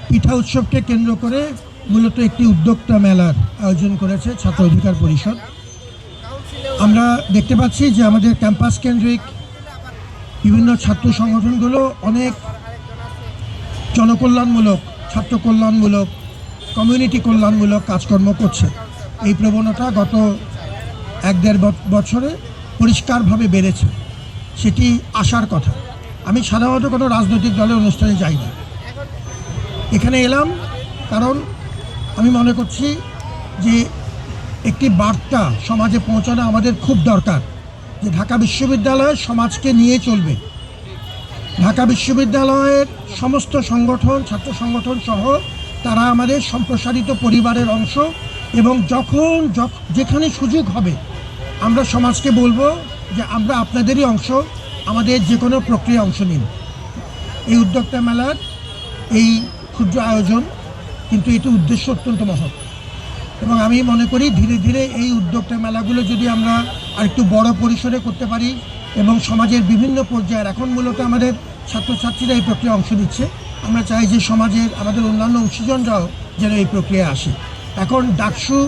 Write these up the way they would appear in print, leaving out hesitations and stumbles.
পিঠা উৎসবকে কেন্দ্র করে মূলত একটি উদ্যোক্তা মেলার আয়োজন করেছে ছাত্র অধিকার পরিষদ। আমরা দেখতে পাচ্ছি যে আমাদের ক্যাম্পাস কেন্দ্রিক বিভিন্ন ছাত্র সংগঠনগুলো অনেক জনকল্যাণমূলক, ছাত্র কল্যাণমূলক, কমিউনিটি কল্যাণমূলক কাজকর্ম করছে। এই প্রবণতা গত 1-1.5 বছরে পরিষ্কারভাবে বেড়েছে, সেটি আসার কথা। আমি সাধারণত কোনো রাজনৈতিক দলের অনুষ্ঠানে যাই না, এখানে এলাম কারণ আমি মনে করছি যে একটি বার্তা সমাজে পৌঁছানো আমাদের খুব দরকার, যে ঢাকা বিশ্ববিদ্যালয় সমাজকে নিয়ে চলবে। ঢাকা বিশ্ববিদ্যালয়ের সমস্ত সংগঠন, ছাত্র সংগঠন সহ তারা আমাদের সম্প্রসারিত পরিবারের অংশ, এবং যেখানে সুযোগ হবে আমরা সমাজকে বলবো যে আমরা আপনাদেরই অংশ, আমাদের যে কোনো প্রক্রিয়া অংশ নিন। এই উদ্যোক্তা মেলার এই ক্ষুদ্র আয়োজন, কিন্তু এটি উদ্দেশ্য অত্যন্ত মহৎ, এবং আমি মনে করি ধীরে ধীরে এই উদ্যোক্তা মেলাগুলো যদি আমরা আরেকটু বড় পরিসরে করতে পারি এবং সমাজের বিভিন্ন পর্যায়ের, এখন মূলত আমাদের ছাত্রছাত্রীরা এই প্রক্রিয়ায় অংশ নিচ্ছে, আমরা চাই যে সমাজের আমাদের অন্যান্য অংশীজনরাও যেন এই প্রক্রিয়ায় আসে। এখন ডাকসু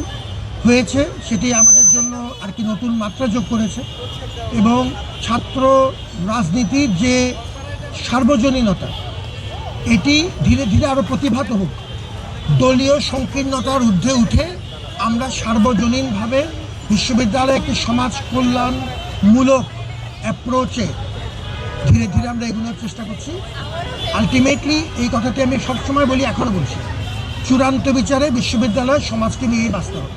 হয়েছে, সেটি আমাদের জন্য আর কি নতুন মাত্রা যোগ করেছে, এবং ছাত্র রাজনীতির যে সার্বজনীনতা, এটি ধীরে ধীরে আরও প্রতিভাত হোক। দলীয় সংকীর্ণতার ঊর্ধ্বে উঠে আমরা সার্বজনীনভাবে বিশ্ববিদ্যালয়ে একটি সমাজ কল্যাণমূলক অ্যাপ্রোচে ধীরে ধীরে আমরা এগোনোর চেষ্টা করছি। আলটিমেটলি এই কথাটি আমি সবসময় বলি, এখনও বলছি, চূড়ান্ত বিচারে বিশ্ববিদ্যালয় সমাজকে নিয়েই বাঁচতে হবে।